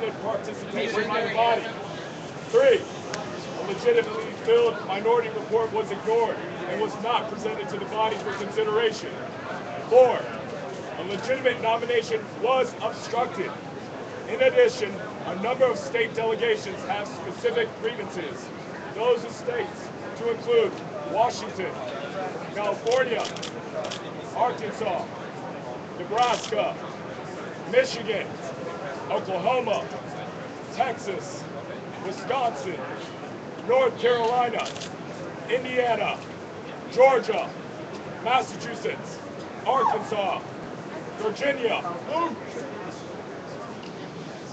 unrepresented participation by the body. 3, a legitimately filled minority report was ignored and was not presented to the body for consideration. 4, a legitimate nomination was obstructed. In addition, a number of state delegations have specific grievances. Those states to include Washington, California, Arkansas, Nebraska, Michigan, Oklahoma, Texas, Wisconsin, North Carolina, Indiana, Georgia, Massachusetts, Arkansas, Virginia.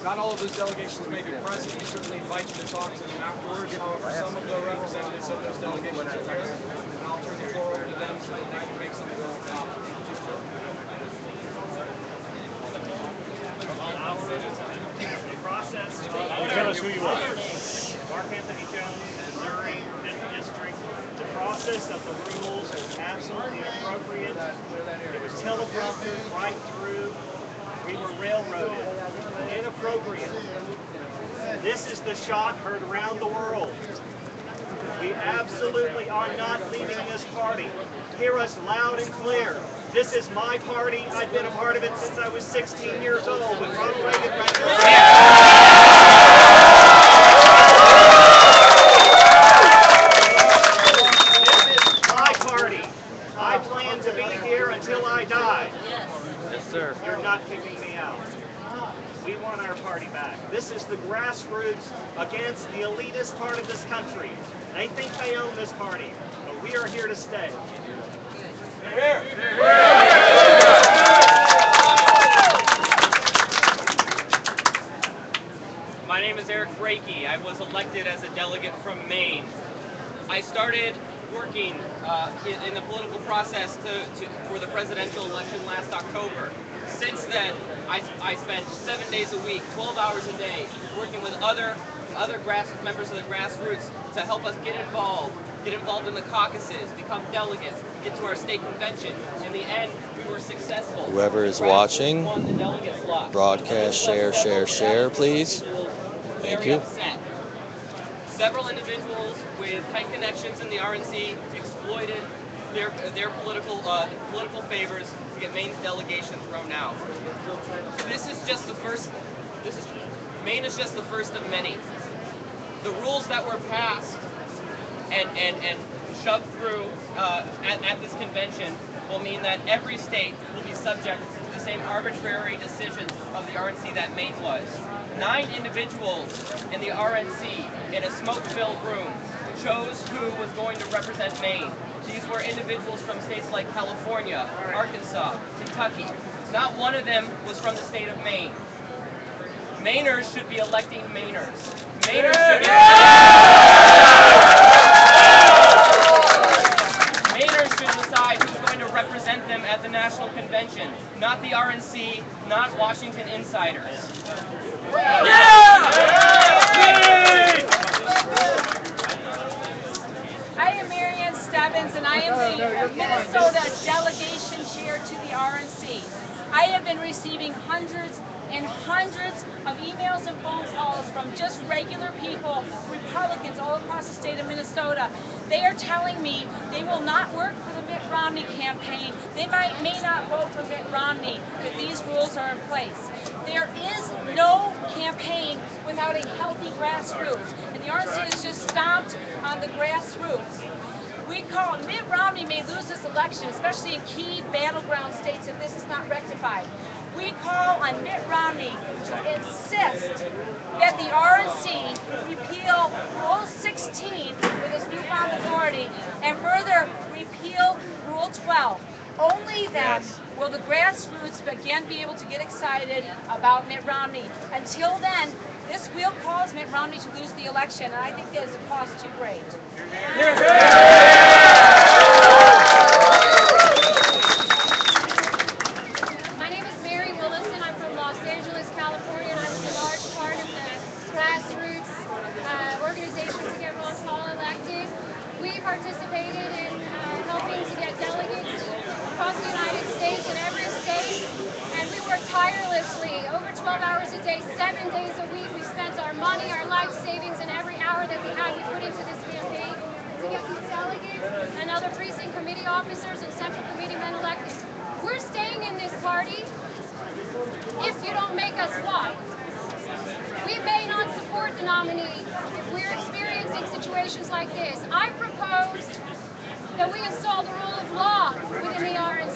Not all of those delegations may be present. We certainly invite you to talk to them afterwards. However, some of the representatives of those delegations are present, and I'll turn the floor over to them so that they can make some of their own comments. Process. Tell us who you are. Mark Anthony Jones, Missouri, 5th District. The process of the rules was absolutely inappropriate. It was teleprompted right through. We were railroaded. Inappropriate. This is the shot heard around the world. We absolutely are not leaving this party. Hear us loud and clear. This is my party. I've been a part of it since I was 16 years old with Ronald Reagan right there. This is my party. I plan to be here until I die. Yes, sir. You're not kicking me out. We want our party back. This is the grassroots against the elitist part of this country. They think they own this party, but we are here to stay. My name is Eric Brakey. I was elected as a delegate from Maine. I started working in the political process for the presidential election last October. Since then, I spent 7 days a week, 12 hours a day, working with other members of the grassroots to help us get involved in the caucuses, become delegates, get to our state convention. In the end, we were successful. Whoever is watching, broadcast, share, please. Thank you. Upset. Several individuals with tight connections in the RNC exploited their political favors to get Maine's delegation thrown out. This is just the first. Maine is just the first of many. The rules that were passed and shoved through at this convention will mean that every state will be subject to the same arbitrary decisions of the RNC that Maine was. 9 individuals in the RNC in a smoke-filled room chose who was going to represent Maine. These were individuals from states like California, Arkansas, Kentucky. Not one of them was from the state of Maine. Mainers should be electing Mainers. Mainers should decide who's going to represent them at the national convention, not the RNC, not Washington insiders. I am and I am the Minnesota delegation chair to the RNC. I have been receiving hundreds and hundreds of emails and phone calls from just regular people, Republicans all across the state of Minnesota. They are telling me they will not work for the Mitt Romney campaign. They may not vote for Mitt Romney if these rules are in place. There is no campaign without a healthy grassroots, and the RNC has just stomped on the grassroots. We call Mitt Romney may lose this election, especially in key battleground states, if this is not rectified. We call on Mitt Romney to insist that the RNC repeal Rule 16 with its newfound authority and further repeal Rule 12. Only then will the grassroots again be able to get excited about Mitt Romney. Until then, this will cause Mitt Romney to lose the election, and I think that is a cost too great. My name is Mary Willison. I'm from Los Angeles, California, and I was a large part of the grassroots organization to get Ron Paul elected. We participated in helping to get delegates across the United States in every state, and we worked tirelessly over 12 hours a day, 7 days a week. We spent our money, our life savings, and every hour that we had, we put into this campaign to get these delegates and other precinct committee officers and central committee men elected. We're staying in this party if you don't make us what? We may not support the nominee if we're experiencing situations like this. I propose that we install the rule of law within the RNC.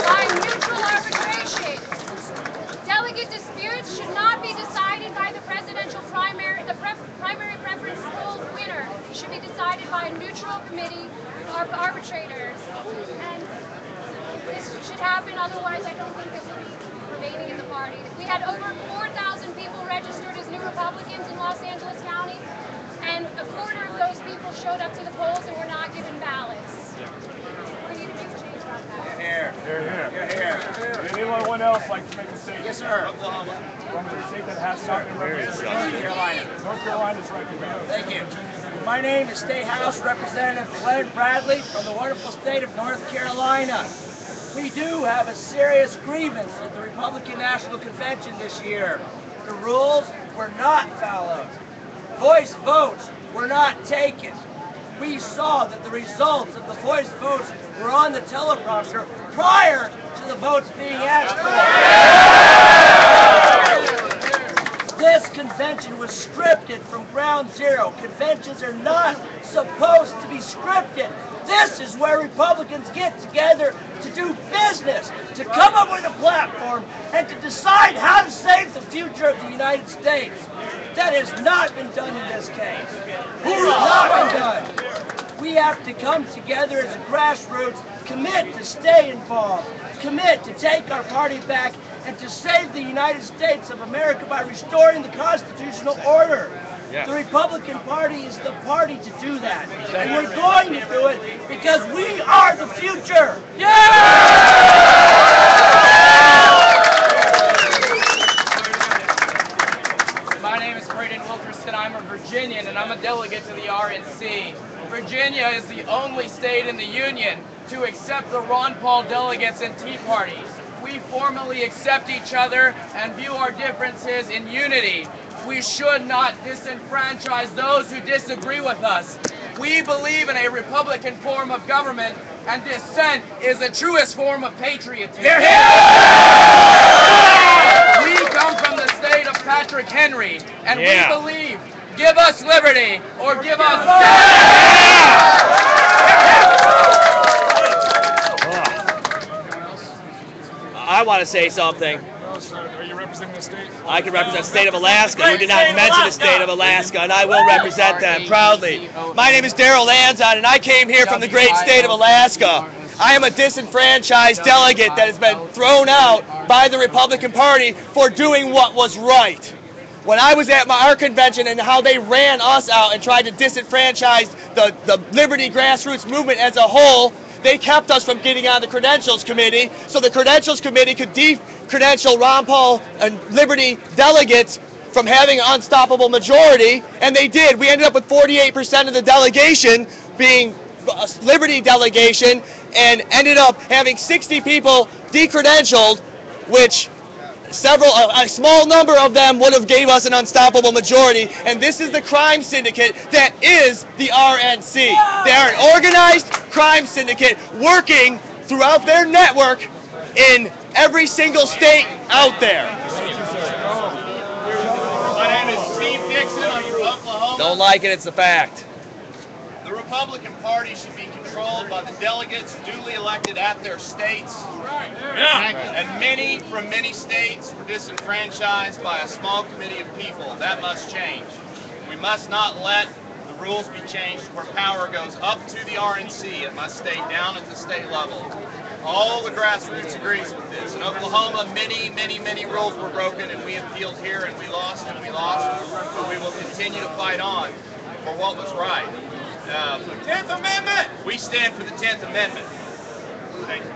By neutral arbitration. Delegate disputes should not be decided by the presidential primary, primary preference poll winner. It should be decided by a neutral committee of arbitrators. And this should happen, otherwise I don't think this will be remaining in the party. We had over 4,000 people registered as new Republicans in Los Angeles County, and a quarter of those people showed up to the polls and were not given ballots. We need to make a change about that. Here. Would anyone else like to make a statement? Yes, sir. From the state that has not been represented? North Carolina. North Carolina's right. Thank you. My name is State House Representative Glenn Bradley from the wonderful state of North Carolina. We do have a serious grievance at the Republican National Convention this year. The rules were not followed. Voice votes were not taken. We saw that the results of the voice votes were on the teleprompter prior to the votes being asked for. This convention was scripted from ground zero. Conventions are not supposed to be scripted. This is where Republicans get together to do business, to come up with a platform, and to decide how to save the future of the United States. That has not been done in this case. It has not been done. We have to come together as a grassroots, commit to stay involved, commit to take our party back, and to save the United States of America by restoring the constitutional order. Yes. The Republican Party is the party to do that. And we're going to do it because we are the future. My name is Braden Wilkerson. I'm a Virginian and I'm a delegate to the RNC. Virginia is the only state in the Union to accept the Ron Paul delegates and Tea Party. We formally accept each other and view our differences in unity. We should not disenfranchise those who disagree with us. We believe in a Republican form of government, and dissent is the truest form of patriotism. We come from the state of Patrick Henry, and we believe, give us liberty or give us death. I want to say something. Are you representing the state? I can represent the state of Alaska, who did not mention the state of Alaska, and I will represent them proudly. My name is Daryl Lanzon, and I came here from the great state of Alaska. I am a disenfranchised delegate that has been thrown out by the Republican Party for doing what was right. When I was at our convention and how they ran us out and tried to disenfranchise the Liberty Grassroots movement as a whole, they kept us from getting on the Credentials Committee, so the Credentials Committee could de-credential Ron Paul and Liberty delegates from having an unstoppable majority, and they did. We ended up with 48% of the delegation being a Liberty delegation, and ended up having 60 people de-credentialed, which a small number of them would have gave us an unstoppable majority, and this is the crime syndicate that is the RNC. They are an organized crime syndicate working throughout their network in every single state out there. My name is Steve Dixon. I'm from Oklahoma. Don't like it, it's a fact. The Republican Party should be controlled by the delegates duly elected at their states. And many from many states were disenfranchised by a small committee of people. That must change. We must not let the rules be changed where power goes up to the RNC. It must stay down at the state level. All the grassroots agrees with this. In Oklahoma, many rules were broken, and we appealed here, and we lost, but we will continue to fight on for what was right. 10th Amendment! We stand for the 10th Amendment. Thank you.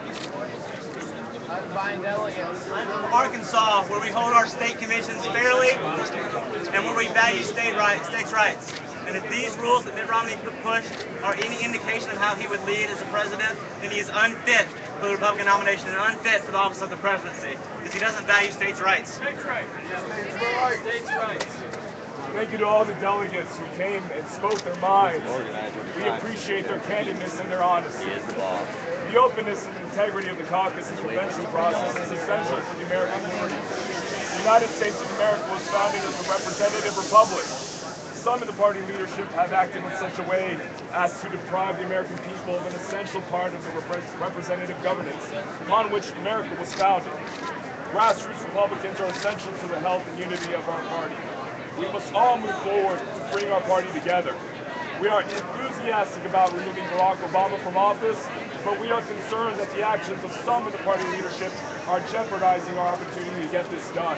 I'm from Arkansas, where we hold our state conventions fairly and where we value states' rights. And if these rules that Mitt Romney pushed are any indication of how he would lead as a president, then he is unfit for the Republican nomination and unfit for the office of the presidency because he doesn't value states' rights. States' rights. States' rights. Thank you to all the delegates who came and spoke their minds. We appreciate their candidness and their honesty. The openness and integrity of the caucus and convention process is essential for the American community. The United States of America was founded as a representative republic. Some in the party leadership have acted in such a way as to deprive the American people of an essential part of the representative governance upon which America was founded. Grassroots Republicans are essential to the health and unity of our party. We must all move forward to bring our party together. We are enthusiastic about removing Barack Obama from office, but we are concerned that the actions of some of the party leadership are jeopardizing our opportunity to get this done.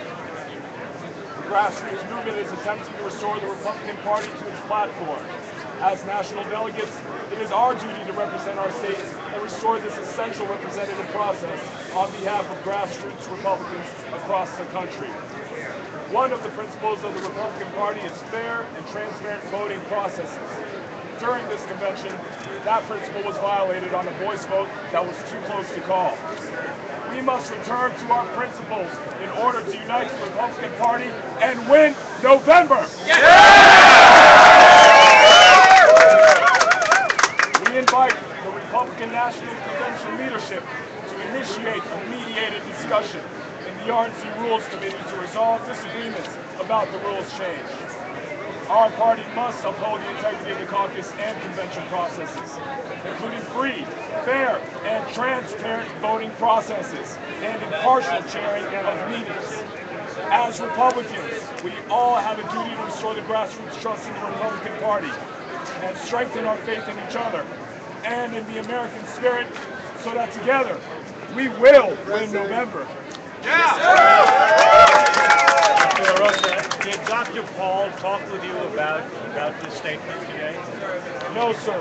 The Grassroots movement is attempting to restore the Republican Party to its platform. As national delegates, it is our duty to represent our states and restore this essential representative process on behalf of grassroots Republicans across the country. One of the principles of the Republican Party is fair and transparent voting processes. During this convention, that principle was violated on a voice vote that was too close to call. We must return to our principles in order to unite the Republican Party and win November. We invite the Republican National Convention leadership to initiate a mediated discussion in the RNC Rules Committee to resolve disagreements about the rules change. Our party must uphold the integrity of the caucus and convention processes, including free, fair, and transparent voting processes and impartial chairing of meetings. As Republicans, we all have a duty to restore the grassroots trust in the Republican Party and strengthen our faith in each other and in the American spirit so that together we will win November. Did Dr. Paul talk with you about this statement today? No, sir.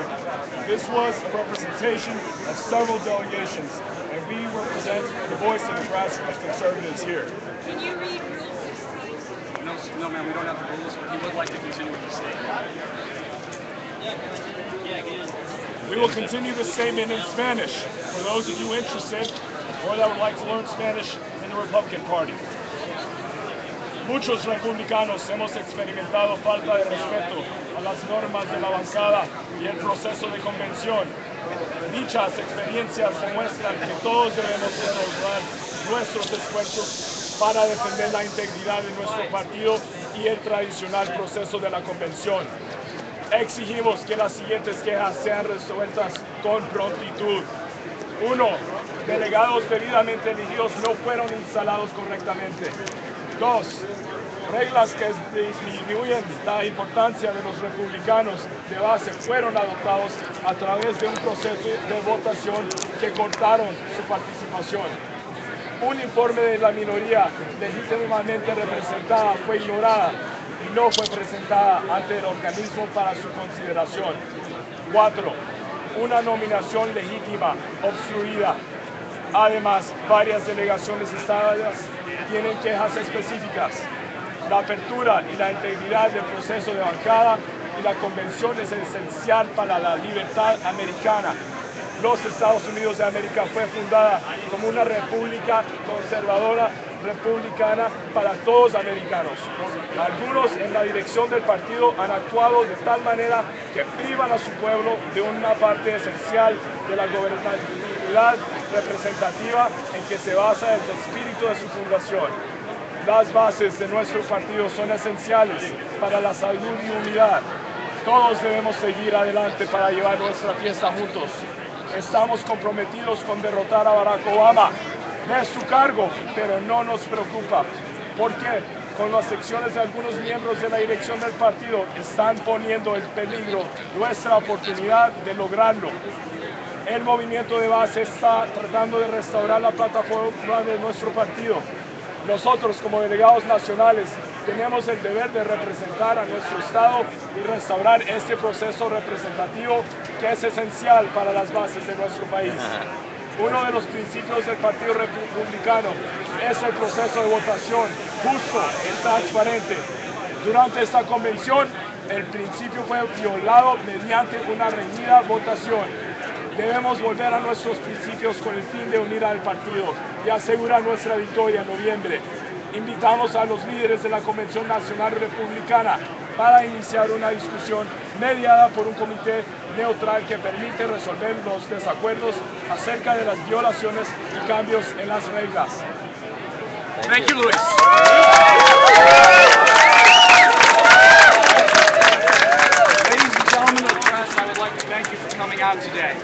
This was a representation of several delegations, and we represent the voice of the grassroots conservatives here. Can you read Rule 16? No, ma'am, we don't have the rules, but he would like to continue with the statement. We will continue the statement in Spanish for those of you interested or that would like to learn Spanish in the Republican Party. Muchos republicanos hemos experimentado falta de respeto a las normas de la bancada y el proceso de convención. Dichas experiencias demuestran que todos debemos renovar nuestros esfuerzos para defender la integridad de nuestro partido y el tradicional proceso de la convención. Exigimos que las siguientes quejas sean resueltas con prontitud. 1. Delegados debidamente elegidos no fueron instalados correctamente. 2. Reglas que disminuyen la importancia de los republicanos de base fueron adoptados a través de un proceso de votación que cortaron su participación. Un informe de la minoría legítimamente representada fue ignorada y no fue presentada ante el organismo para su consideración. 4. Una nominación legítima obstruida. Además, varias delegaciones estadas tienen quejas específicas. La apertura y la integridad del proceso de bancada y la convención es esencial para la libertad americana. Los Estados Unidos de América fue fundada como una república conservadora republicana para todos americanos. Algunos en la dirección del partido han actuado de tal manera que privan a su pueblo de una parte esencial de la gobernabilidad representativa en que se basa el espíritu de su fundación. Las bases de nuestro partido son esenciales para la salud y unidad. Todos debemos seguir adelante para llevar nuestra fiesta juntos. Estamos comprometidos con derrotar a Barack Obama de su cargo, pero no nos preocupa, porque con las secciones de algunos miembros de la dirección del partido están poniendo en peligro nuestra oportunidad de lograrlo. El movimiento de base está tratando de restaurar la plataforma de nuestro partido. Nosotros, como delegados nacionales, tenemos el deber de representar a nuestro Estado y restaurar este proceso representativo que es esencial para las bases de nuestro país. Uno de los principios del Partido Republicano es el proceso de votación justo y transparente. Durante esta convención, el principio fue violado mediante una reñida votación. Debemos volver a nuestros principios con el fin de unir al partido y asegurar nuestra victoria en noviembre. Invitamos a los líderes de la Convención Nacional Republicana para iniciar una discusión mediada por un comité neutral que permite resolver los desacuerdos acerca de las violaciones y cambios en las reglas. Thank you, Luis. Ladies and gentlemen of the press, I would like to thank you for coming out today.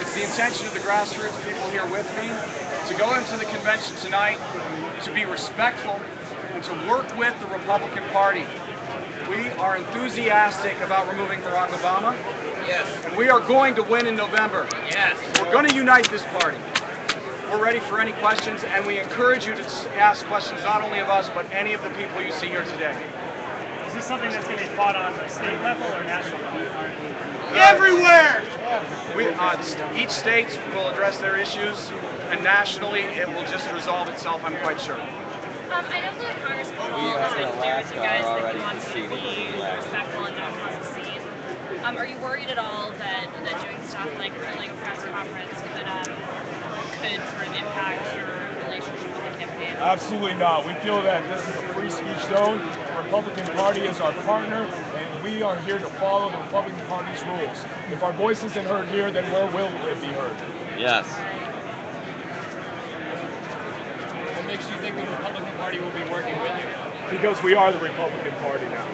It's the intention of the Grassroots people here with me to go into the convention tonight to be respectful and to work with the Republican Party. We are enthusiastic about removing Barack Obama. Yes. And we are going to win in November. Yes. We're going to unite this party. We're ready for any questions, and we encourage you to ask questions not only of us, but any of the people you see here today. Is this something that's going to be fought on the state level or national level? Everywhere! Each state will address their issues, and nationally it will just resolve itself, I'm quite sure. I know the Congress people have been clear with you guys that you want to be respectful and not cause a scene. Are you worried at all that doing stuff like holding a press conference could sort of impact your relationship with the campaign? Absolutely not. We feel that this is a free speech zone. The Republican Party is our partner, and we are here to follow the Republican Party's rules. If our voice isn't heard here, then where will it be heard? Yes. What makes you think the Republican Party will be working with you? Because we are the Republican Party now.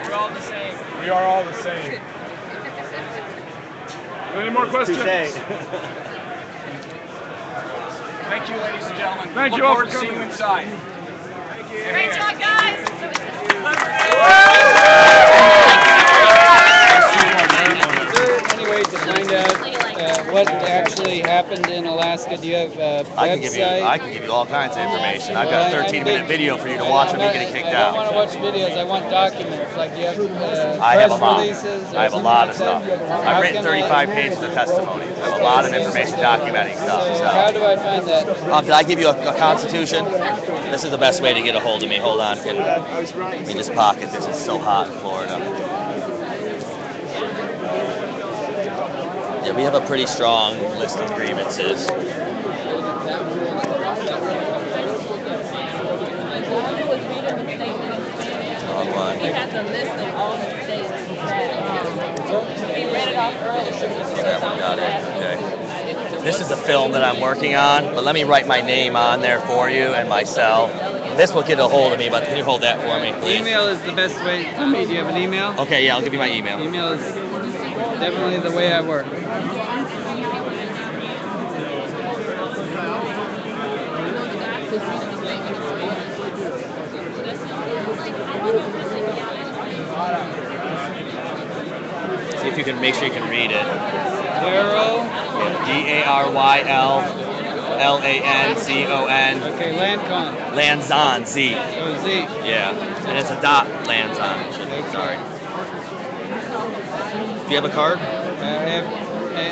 We're all the same. We are all the same. Any more questions? Thank you, ladies and gentlemen. Thank Look you all forward for to seeing you coming. inside. Great job, guys! Any way to find out what actually happened in Alaska? Do you have a website? I can give you all kinds of information. I've got a 13-minute video for you to watch of me getting kicked I don't want out. to watch videos. I want documents. Like, do you have I have a press lot. releases? I have a lot of stuff. I've written 35 pages of testimony. I have a lot of information documenting stuff. How So. do I find that? Did I give you a constitution? This is the best way to get a hold of me. Hold on. Let me just pocket this. It's so hot in Florida. Yeah, we have a pretty strong list of grievances. Wrong one. He has a list of all the states that he read it off earlier. That one got it. Okay. This is a film that I'm working on, but let me write my name on there for you and my cell. This will get a hold of me, but can you hold that for me, please? Email is the best way. I mean, do you have an email? Okay, yeah, I'll give you my email. Email is definitely the way I work. See if you can make sure you can read it. Daryl. D-A-R-Y-L-L-A-N-Z-O-N. Okay, Lancon. Lanzon, Z. Oh, Z. Yeah, and it's a dot Lanzon. Sorry. Do you have a card? I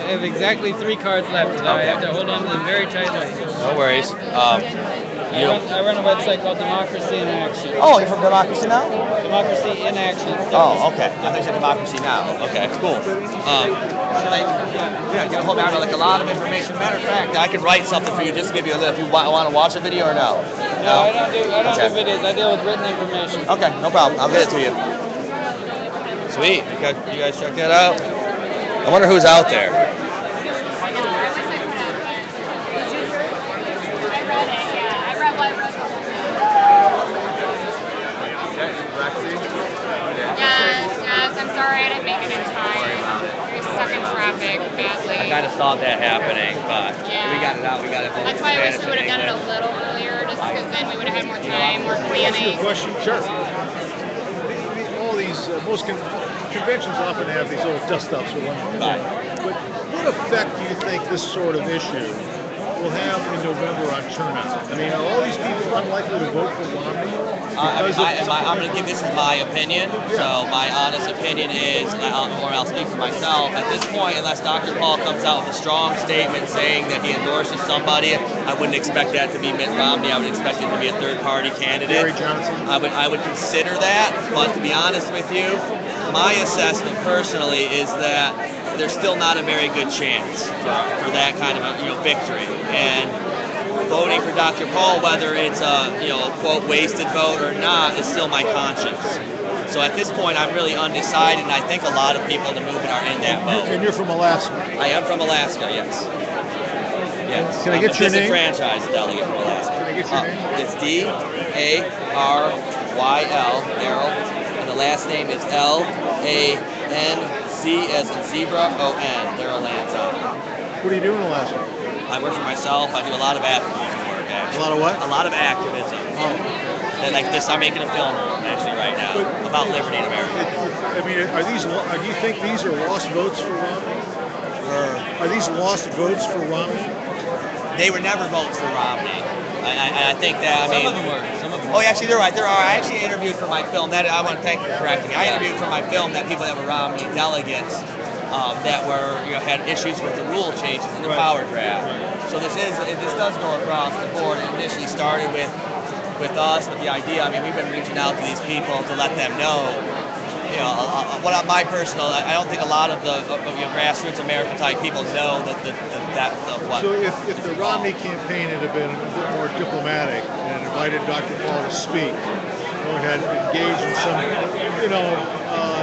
have exactly 3 cards left. I have to hold on to them very tightly. No worries. I run a website called Democracy in Action. Oh, you're from Democracy Now? Democracy in Action. Oh, okay. I think it's Democracy Now. Okay, cool. Yeah, hold on to like a lot of information. Matter of fact, I could write something for you just to give you a little. If you want to watch a video or no? No, I don't do videos. I deal with written information. Okay, no problem. I'll get it to you. Sweet. You guys check that out. I wonder who's out there. Yes, I'm sorry I didn't make it in time. We were stuck in traffic badly. I kind of thought that happening, but we got it out. We got it. That's why I wish we would have done it a little earlier, just because then we would have had more time, more planning. Question, sure. All these, most conventions often have these little dust-ups with one another. But what effect do you think this sort of issue will have in November on turnout? I mean, are all these people unlikely to vote for Romney? I'm going to give this as my opinion. So my honest opinion is, or I'll speak for myself, at this point, unless Dr. Paul comes out with a strong statement saying that he endorses somebody, I wouldn't expect that to be Mitt Romney. I would expect it to be a third-party candidate. Gary Johnson. I would consider that, but to be honest with you, my assessment personally is that there's still not a very good chance for that kind of a victory. And voting for Dr. Paul, whether it's a quote wasted vote or not, is still my conscience. So at this point, I'm really undecided, and I think a lot of people in the movement are in that boat. And you're from Alaska. I am from Alaska, yes. Yes. Can I get your name? I'm a disenfranchised delegate from Alaska. Can I get your name? It's Daryl, Daryl, and the last name is Lanz as in zebra, O-N, Daryl Lanza. What do you do in Alaska? I work for myself. I do a lot of activism work, actually. A lot of what? A lot of activism. Oh. And like this, I'm making a film actually right now about liberty in America. I mean, do you think these are lost votes for Romney? Are these lost votes for Romney? They were never votes for Romney. I think that, Some of them were. Some of them Oh, actually, they're right. There are. I actually interviewed for my film. That I want to thank you for correcting me. I interviewed for my film that people that were Romney delegates that were had issues with the rule changes in the power draft. So this does go across the board. It initially started with us, with the idea. I mean, we've been reaching out to these people to let them know. My personal, I don't think a lot of the grassroots American type people know that the depth of what. So if the Romney campaign had been a bit more diplomatic and invited Dr. Paul to speak, or had engaged in some,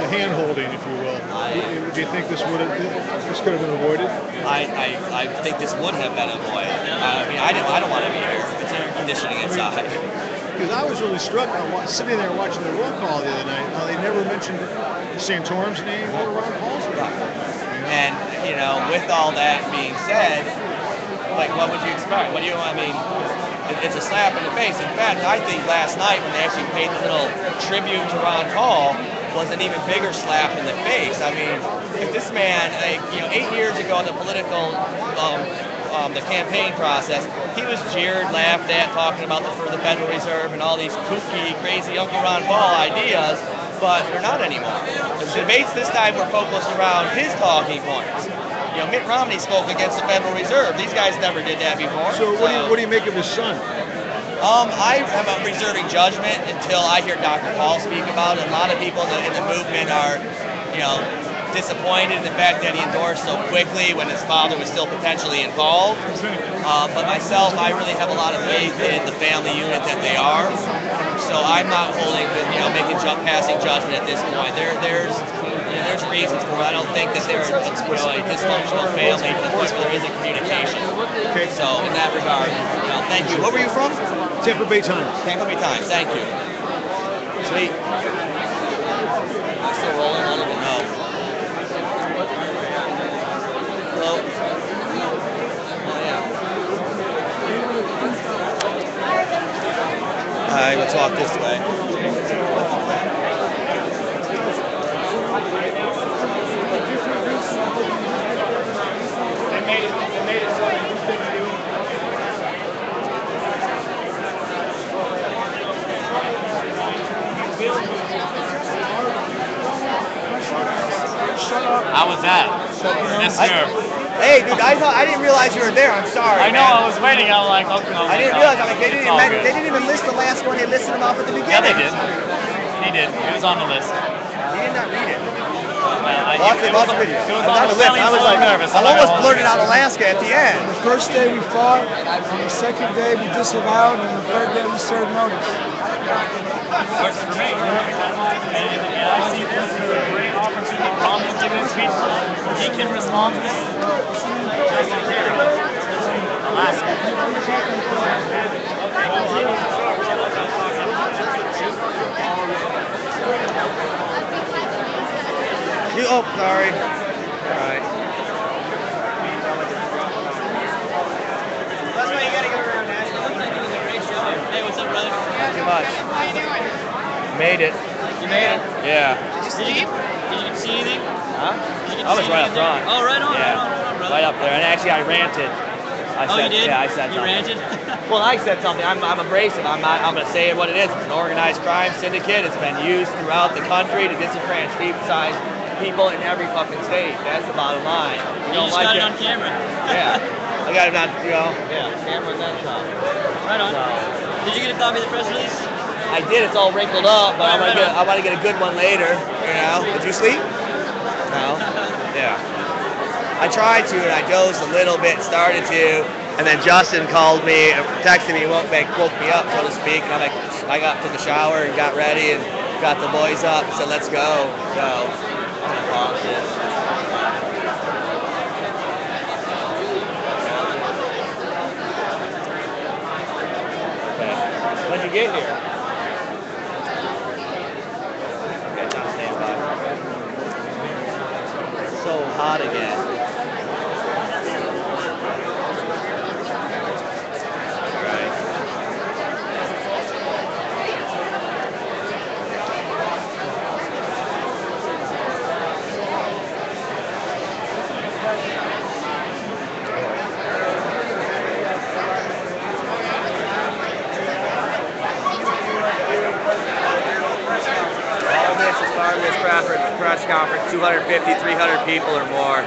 hand-holding, if you will, do you think this could have been avoided? I think this would have been avoided. I mean, I don't want to be here. It's air conditioning inside. Because I was really struck sitting there watching the roll call the other night. How they never mentioned Santorum's name or Ron Paul's name. And with all that being said, like, what would you expect? It's a slap in the face. In fact, I think last night when they actually paid the little tribute to Ron Paul was an even bigger slap in the face. I mean, if this man, 8 years ago in the political, the campaign process, he was jeered, laughed at, talking about the Federal Reserve and all these kooky, crazy Uncle Ron Paul ideas, but they're not anymore. The debates this time were focused around his talking points. Mitt Romney spoke against the Federal Reserve. These guys never did that before. So what do you make of his son? I am reserving judgment until I hear Dr. Paul speak about it. A lot of people in the movement are, disappointed in the fact that he endorsed so quickly when his father was still potentially involved. But myself, I really have a lot of faith in the family unit that they are. So I'm not holding, passing judgment at this point. There's reasons for it. I don't think that they're a dysfunctional family because there isn't communication. Okay. So in that regard, thank you. Where were you from? Tampa Bay Times. Tampa Bay Times. Thank you. Sweet. I'm still rolling a little bit. No. Hello. Oh yeah. I will talk this way. They made it so that you couldn't do it. How was that? Hey, dude, I didn't realize you were there. I'm sorry. I know. Man. I was waiting. I was like, okay. I didn't realize. They didn't even list the last one. They listed them off at the beginning. Yeah, they did. He did. It was on the list. He did not read it. Lots of videos. I was like nervous. I almost blurted out Alaska at the end. The first day we fought, on the second day we disavowed, and the third day we served notice. Works for me. And I see this as a great opportunity. Romney's giving a speech. He can respond to this. Just like here. Alaska. Sorry. All right. That's why you gotta go around Nashville. Looks like you did a great show. Hey, what's up, brother? Not too much. How you doing? Made it. You made it? Yeah. Did you sleep? Did you see anything? Huh? Did you I was right up front. Oh, right on, yeah. right on, brother. Right up there. And actually, I ranted. You did? Yeah, I said you something. ranted? Well, I said something. I'm abrasive. I'm going to say what it is. It's an organized crime syndicate. It's been used throughout the country to disenfranchise people in every fucking state. That's the bottom line. You just got it on camera. Yeah. I got it on, camera and then some. Right on. So, Did you get a copy of the press release? I did. It's all wrinkled up, but I want to get a good one later. Did you sleep? No. Yeah. I tried to, and I dozed a little bit, started to, and then Justin called me, texted me, woke me up, so to speak, and I took a shower and got ready and got the boys up and said, let's go. So, I'm gonna pause this. Okay. When'd you get here? Okay, it's on standby. It's so hot again. Press conference, 250, 300 people or more.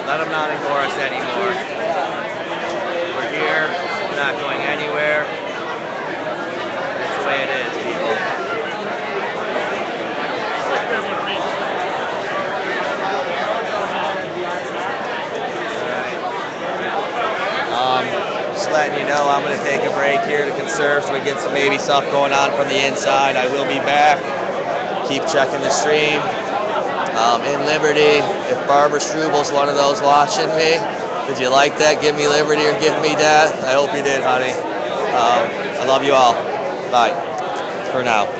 Let them not ignore us anymore. We're here. We're not going anywhere. That's the way it is, people. Just letting you know, I'm going to take a break here to conserve so we get some baby stuff going on from the inside. I will be back. Keep checking the stream. In Liberty, if Barbara Struebel's one of those watching me, did you like that? Give me liberty or give me death? I hope you did, honey. I love you all. Bye. For now.